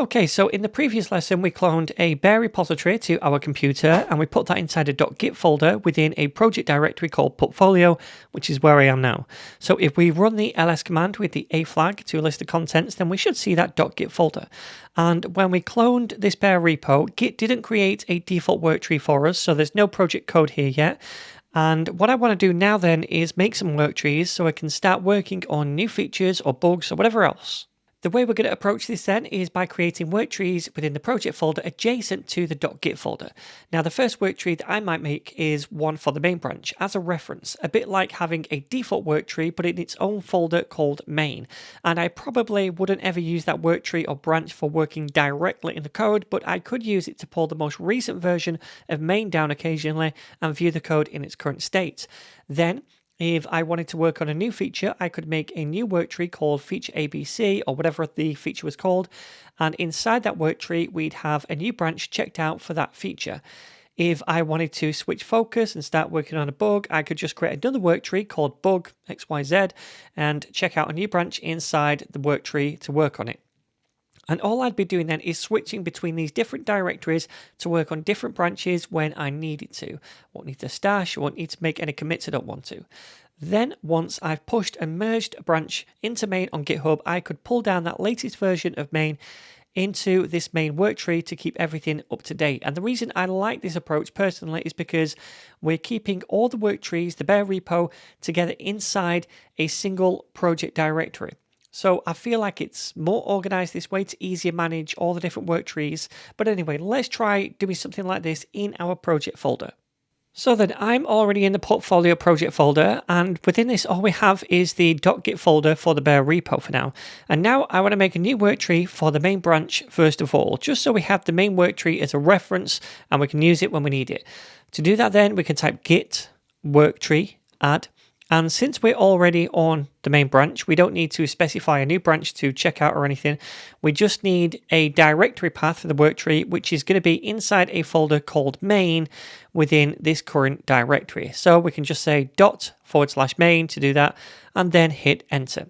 Okay, so in the previous lesson, we cloned a bare repository to our computer and we put that inside a .git folder within a project directory called portfolio, which is where I am now. So if we run the ls command with the a flag to list the contents, then we should see that .git folder. And when we cloned this bare repo, Git didn't create a default work tree for us, so there's no project code here yet. And what I want to do now then is make some work trees so I can start working on new features or bugs or whatever else. The way we're going to approach this then is by creating work trees within the project folder adjacent to the .git folder. Now the first work tree that I might make is one for the main branch as a reference, a bit like having a default work tree but in its own folder called main. And I probably wouldn't ever use that work tree or branch for working directly in the code, but I could use it to pull the most recent version of main down occasionally and view the code in its current state. Then if I wanted to work on a new feature, I could make a new work tree called feature ABC or whatever the feature was called. And inside that work tree, we'd have a new branch checked out for that feature. If I wanted to switch focus and start working on a bug, I could just create another work tree called bug XYZ and check out a new branch inside the work tree to work on it. And all I'd be doing then is switching between these different directories to work on different branches when I needed to. I won't need to stash, I won't need to make any commits I don't want to. Then once I've pushed and merged a branch into main on GitHub, I could pull down that latest version of main into this main work tree to keep everything up to date. And the reason I like this approach personally is because we're keeping all the work trees, the bare repo, together inside a single project directory. So I feel like it's more organized this way to easier manage all the different work trees. But anyway, let's try doing something like this in our project folder. So then I'm already in the portfolio project folder, and within this all we have is the .git folder for the bare repo for now. And now I want to make a new work tree for the main branch first of all, just so we have the main work tree as a reference and we can use it when we need it. To do that then we can type Git Worktrees add. And since we're already on the main branch, we don't need to specify a new branch to check out or anything. We just need a directory path for the work tree, which is going to be inside a folder called main within this current directory. So we can just say /main to do that and then hit enter.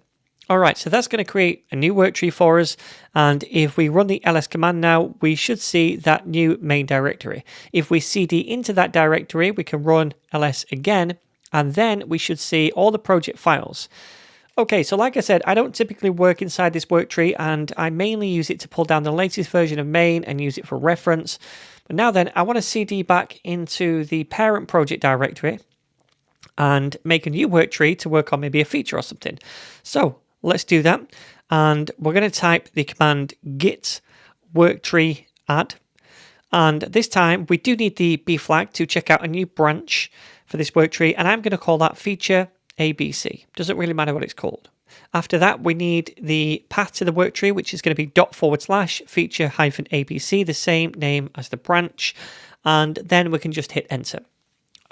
All right, so that's going to create a new work tree for us. And if we run the ls command now, we should see that new main directory. If we cd into that directory, we can run ls again. And then we should see all the project files. Okay, so like I said, I don't typically work inside this work tree and I mainly use it to pull down the latest version of main and use it for reference. But now then, I want to cd back into the parent project directory and make a new work tree to work on maybe a feature or something. So let's do that. And we're going to type the command Git Worktrees add. And this time we do need the B flag to check out a new branch for this work tree, and I'm going to call that feature ABC. Doesn't really matter what it's called. After that, we need the path to the work tree, which is going to be /feature-abc, the same name as the branch, and then we can just hit enter.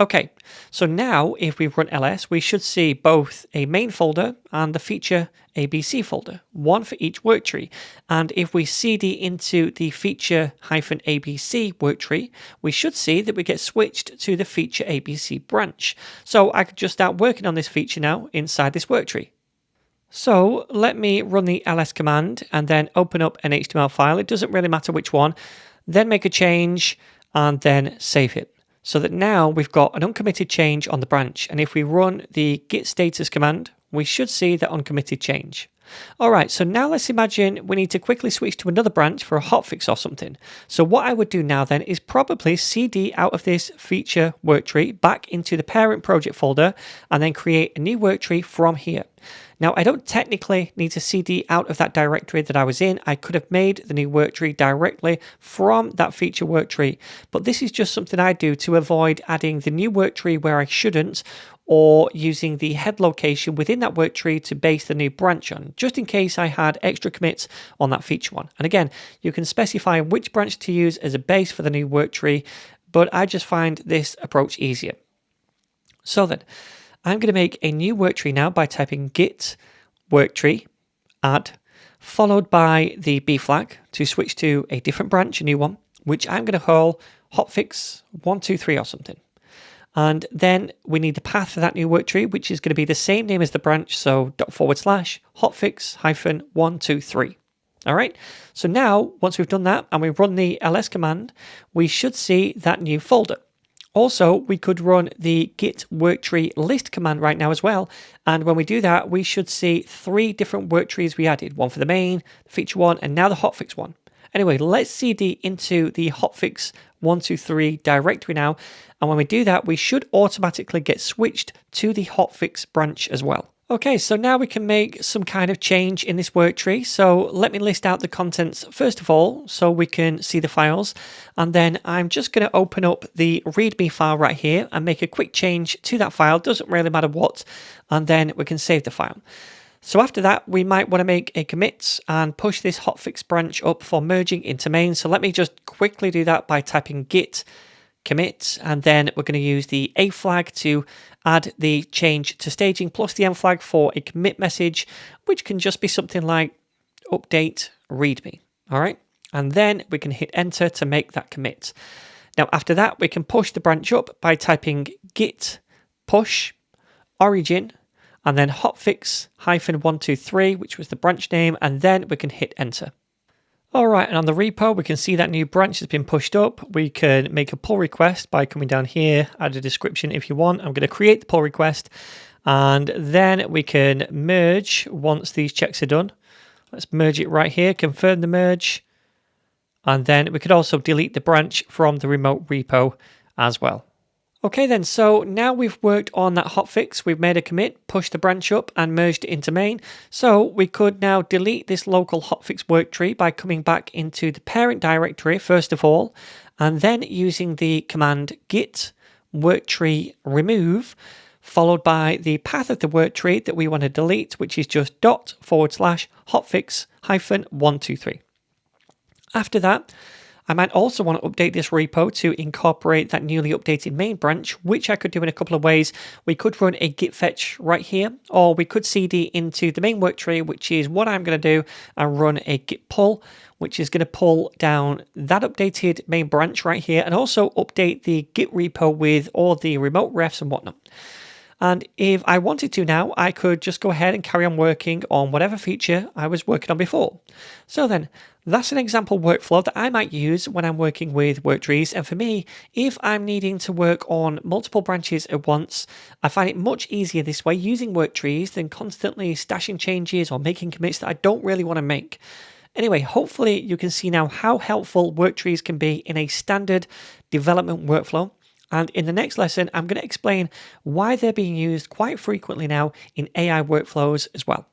Okay, so now if we run ls, we should see both a main folder and the feature ABC folder, one for each work tree. And if we cd into the feature-abc work tree, we should see that we get switched to the feature ABC branch. So I could just start working on this feature now inside this work tree. So let me run the ls command and then open up an HTML file. It doesn't really matter which one. Then make a change and then save it. So that now we've got an uncommitted change on the branch. And if we run the git status command, we should see that uncommitted change. All right, so now let's imagine we need to quickly switch to another branch for a hotfix or something. So what I would do now then is probably cd out of this feature work tree back into the parent project folder and then create a new work tree from here. Now, I don't technically need to cd out of that directory that I was in. I could have made the new work tree directly from that feature work tree, but this is just something I do to avoid adding the new work tree where I shouldn't, or using the head location within that work tree to base the new branch on, just in case I had extra commits on that feature one. And again, you can specify which branch to use as a base for the new work tree, but I just find this approach easier. So then, I'm going to make a new work tree now by typing Git Worktrees add, followed by the B flag to switch to a different branch, a new one, which I'm going to call Hotfix 123 or something. And then we need the path for that new work tree, which is going to be the same name as the branch, so /hotfix-123. All right, so now once we've done that and we run the ls command, we should see that new folder. Also, we could run the Git Worktree list command right now as well. And when we do that, we should see 3 different work trees we added. One for the main, the feature one, and now the hotfix one. Anyway, let's cd into the hotfix 123 directory now. And when we do that, we should automatically get switched to the hotfix branch as well. Okay, so now we can make some kind of change in this work tree. So let me list out the contents first of all, so we can see the files. And then I'm just going to open up the README file right here and make a quick change to that file. Doesn't really matter what. And then we can save the file. So after that, we might want to make a commit and push this hotfix branch up for merging into main. So let me just quickly do that by typing git commit, and then we're going to use the A flag to add the change to staging plus the M flag for a commit message, which can just be something like update readme. All right, and then we can hit enter to make that commit. Now after that, we can push the branch up by typing git push origin and then hotfix -123, which was the branch name, and then we can hit enter. All right, and on the repo, we can see that new branch has been pushed up. We can make a pull request by coming down here, add a description if you want. I'm going to create the pull request, and then we can merge once these checks are done. Let's merge it right here, confirm the merge, and then we could also delete the branch from the remote repo as well. Okay then, so now we've worked on that hotfix, we've made a commit, pushed the branch up and merged it into main. So we could now delete this local hotfix work tree by coming back into the parent directory first of all, and then using the command git worktree remove, followed by the path of the work tree that we want to delete, which is just ./hotfix -123. After that, I might also want to update this repo to incorporate that newly updated main branch, which I could do in a couple of ways. We could run a git fetch right here, or we could cd into the main work tree, which is what I'm going to do, and run a git pull, which is going to pull down that updated main branch right here, and also update the Git repo with all the remote refs and whatnot. And if I wanted to now, I could just go ahead and carry on working on whatever feature I was working on before. So then, that's an example workflow that I might use when I'm working with Worktrees. And for me, if I'm needing to work on multiple branches at once, I find it much easier this way using Worktrees than constantly stashing changes or making commits that I don't really want to make. Anyway, hopefully you can see now how helpful Worktrees can be in a standard development workflow. And in the next lesson, I'm going to explain why they're being used quite frequently now in AI workflows as well.